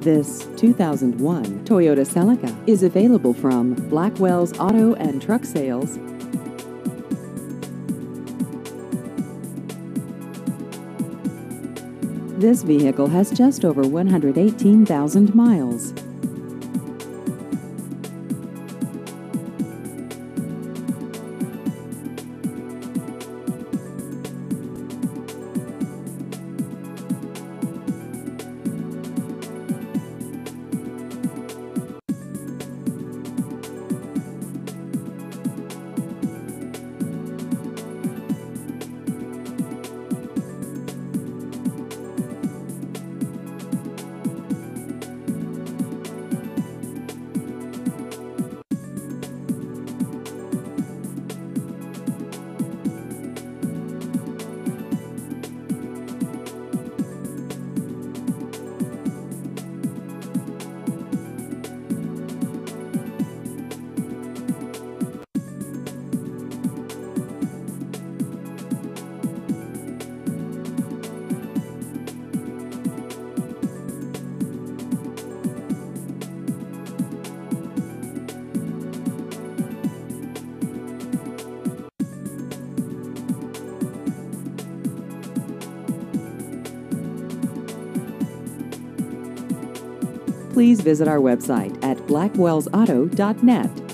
This 2001 Toyota Celica is available from Blackwell's Auto and Truck Sales. This vehicle has just over 118,000 miles. Please visit our website at blackwellsauto.net.